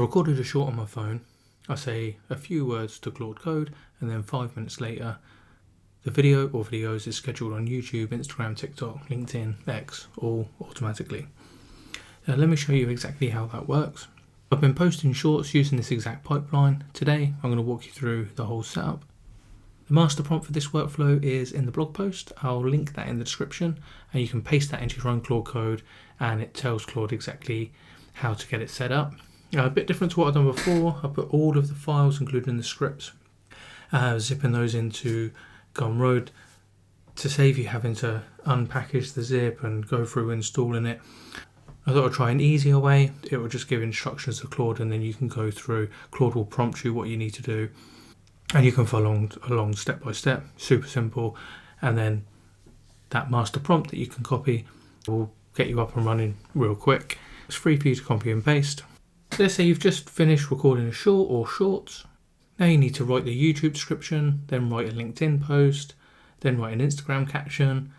I recorded a short on my phone. I say a few words to Claude Code, and then 5 minutes later, the video or videos is scheduled on YouTube, Instagram, TikTok, LinkedIn, X, all automatically. Now let me show you exactly how that works. I've been posting shorts using this exact pipeline. Today I'm going to walk you through the whole setup. The master prompt for this workflow is in the blog post. I'll link that in the description, and you can paste that into your own Claude Code and it tells Claude exactly how to get it set up. A bit different to what I've done before. I put all of the files, including the scripts, zipping those into Gumroad to save you having to unpackage the zip and go through installing it. I thought I'd try an easier way. It will just give instructions to Claude, and then you can go through. Claude will prompt you what you need to do, and you can follow along step by step. Super simple. And then that master prompt that you can copy will get you up and running real quick. It's free for you to copy and paste. Let's say you've just finished recording a short or shorts. Now you need to write the YouTube description, then write a LinkedIn post, then write an Instagram caption,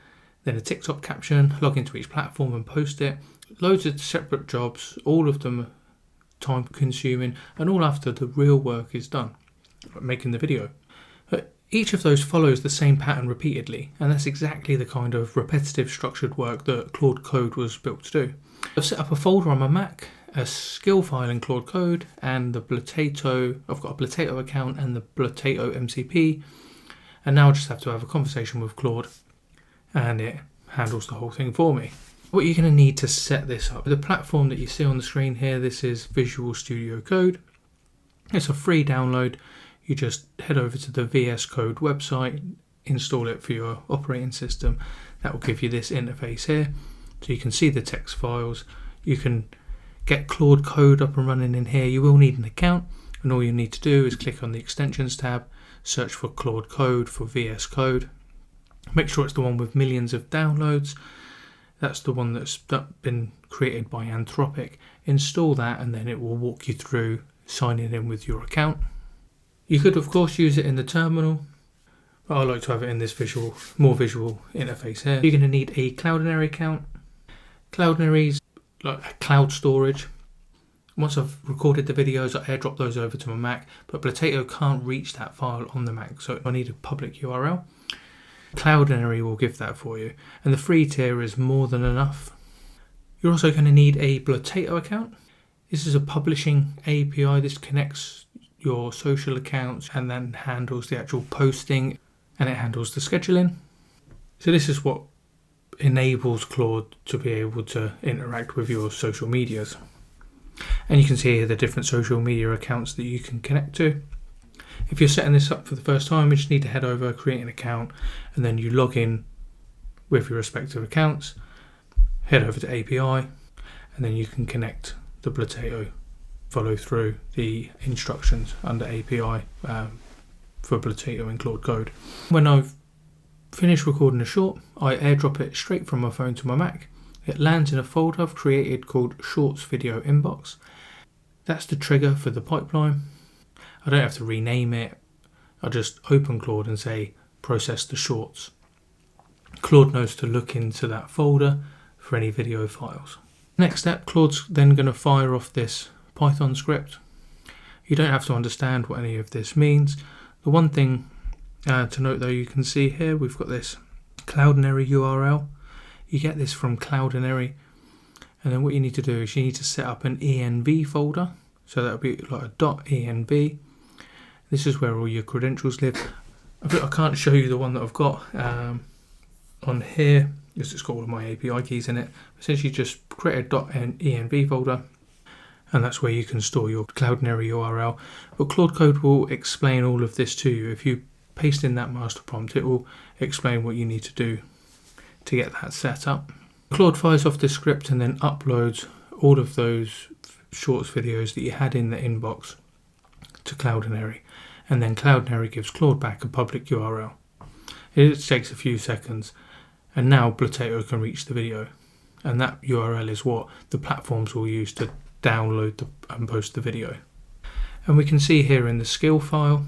then a TikTok caption, log into each platform and post it. Loads of separate jobs, all of them time consuming, and all after the real work is done, like making the video. But each of those follows the same pattern repeatedly, and that's exactly the kind of repetitive structured work that Claude Code was built to do. I've set up a folder on my Mac, a skill file in Claude Code, and the Blotato. I've got a Blotato account and the Blotato MCP, and now I just have to have a conversation with Claude, and it handles the whole thing for me. What you're going to need to set this up, the platform that you see on the screen here, this is Visual Studio Code. It's a free download. You just head over to the VS Code website, install it for your operating system. That will give you this interface here, so you can see the text files. You can get Claude Code up and running in here. You will need an account, and all you need to do is click on the extensions tab, search for Claude Code for VS Code. Make sure it's the one with millions of downloads. That's the one that's been created by Anthropic. Install that, and then it will walk you through signing in with your account. You could of course use it in the terminal, but I like to have it in this more visual interface here. You're going to need a Cloudinary account. Cloudinary's like a cloud storage. Once I've recorded the videos, I airdrop those over to my Mac, but Blotato can't reach that file on the Mac, so I need a public URL. Cloudinary will give that for you, and the free tier is more than enough. You're also going to need a Blotato account. This is a publishing API. This connects your social accounts and then handles the actual posting, and it handles the scheduling. So this is what enables Claude to be able to interact with your social medias. And you can see here the different social media accounts that you can connect to. If you're setting this up for the first time, you just need to head over, create an account, and then you log in with your respective accounts, head over to API, and then you can connect the Blotato, follow through the instructions under API for Blotato in Claude Code. When I've finished recording a short, I airdrop it straight from my phone to my Mac. It lands in a folder I've created called Shorts Video Inbox. That's the trigger for the pipeline. I don't have to rename it. I just open Claude and say process the shorts. Claude knows to look into that folder for any video files. Next step, Claude's then going to fire off this Python script. You don't have to understand what any of this means. The one thing to note though, you can see here we've got this Cloudinary URL. You get this from Cloudinary, and then what you need to do is you need to set up an env folder. So that'll be like a .env. This is where all your credentials live. I can't show you the one that I've got on here because it's got all of my API keys in it. Essentially just create a .env folder, and that's where you can store your Cloudinary URL. But Claude Code will explain all of this to you. If you paste in that master prompt, it will explain what you need to do to get that set up. Claude fires off this script and then uploads all of those shorts videos that you had in the inbox to Cloudinary, and then Cloudinary gives Claude back a public URL. It takes a few seconds, and now Blotato can reach the video, and that URL is what the platforms will use to download and post the video. And we can see here in the skill file,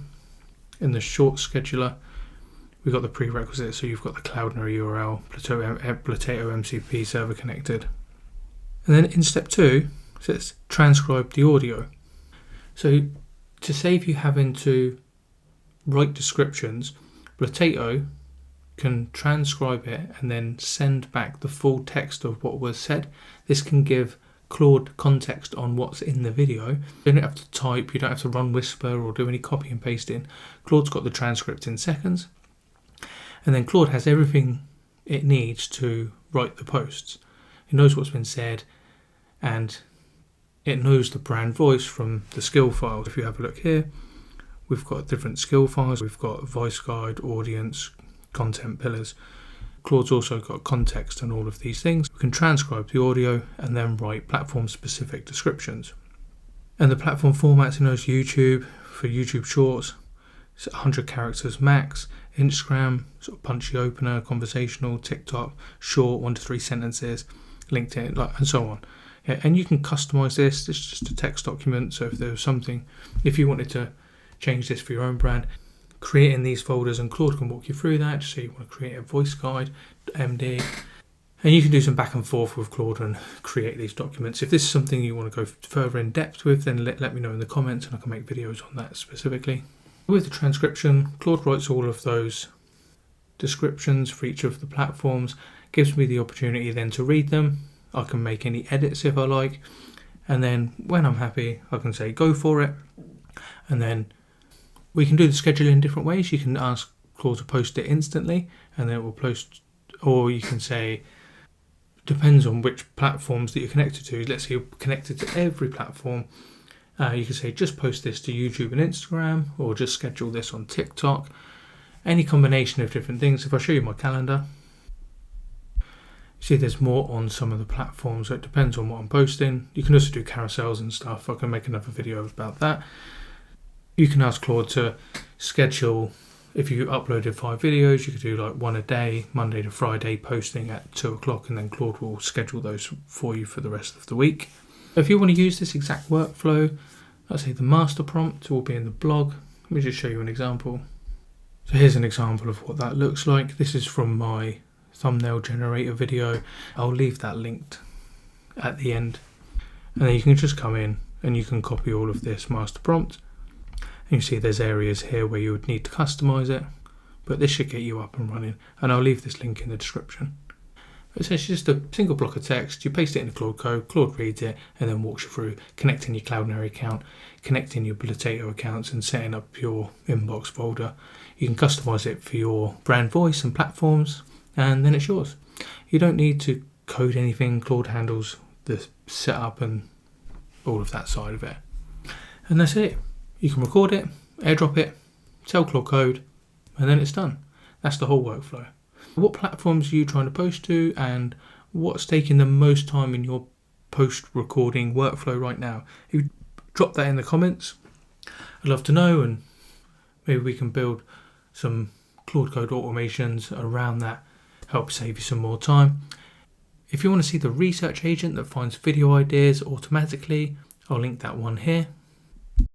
in the short scheduler, we've got the prerequisites. So you've got the Cloudinary URL, Blotato MCP server connected. And then in step 2, it says transcribe the audio. So to save you having to write descriptions, Blotato can transcribe it and then send back the full text of what was said. This can give Claude context on what's in the video. You don't have to type, you don't have to run Whisper or do any copy and pasting. Claude's got the transcript in seconds. And then Claude has everything it needs to write the posts. It knows what's been said, and it knows the brand voice from the skill files. If you have a look here, we've got different skill files. We've got voice guide, audience, content pillars. Claude's also got context and all of these things. We can transcribe the audio and then write platform-specific descriptions. And the platform formats, it knows YouTube for YouTube Shorts, it's 100 characters max. Instagram, sort of punchy opener, conversational. TikTok, short, 1 to 3 sentences. LinkedIn, and so on. Yeah, and you can customize this. This is just a text document. So if there was something, if you wanted to change this for your own brand, create in these folders, and Claude can walk you through that. So you want to create a voice guide, MD, and you can do some back and forth with Claude and create these documents. If this is something you want to go further in depth with, then let me know in the comments and I can make videos on that specifically. With the transcription, Claude writes all of those descriptions for each of the platforms, gives me the opportunity then to read them. I can make any edits if I like, and then when I'm happy I can say go for it. And then we can do the scheduling in different ways. You can ask Claude to post it instantly and then it will post, or you can say, depends on which platforms that you're connected to. Let's say you're connected to every platform. You can say just post this to YouTube and Instagram, or just schedule this on TikTok. Any combination of different things. If I show you my calendar, see there's more on some of the platforms, so it depends on what I'm posting. You can also do carousels and stuff. I can make another video about that. You can ask Claude to schedule, if you uploaded 5 videos, you could do like 1 a day, Monday to Friday, posting at 2 o'clock, and then Claude will schedule those for you for the rest of the week. If you want to use this exact workflow, let's say the master prompt will be in the blog. Let me just show you an example. So here's an example of what that looks like. This is from my thumbnail generator video. I'll leave that linked at the end. And then you can just come in and you can copy all of this master prompt. And you see there's areas here where you would need to customize it, but this should get you up and running. And I'll leave this link in the description. It's essentially just a single block of text. You paste it into Claude Code, Claude reads it, and then walks you through connecting your Cloudinary account, connecting your Blotato accounts, and setting up your inbox folder. You can customize it for your brand voice and platforms, and then it's yours. You don't need to code anything. Claude handles the setup and all of that side of it. And that's it. You can record it, airdrop it, tell Claude Code, and then it's done. That's the whole workflow. What platforms are you trying to post to, and what's taking the most time in your post-recording workflow right now? If you drop that in the comments, I'd love to know, and maybe we can build some Claude Code automations around that, help save you some more time. If you want to see the research agent that finds video ideas automatically, I'll link that one here.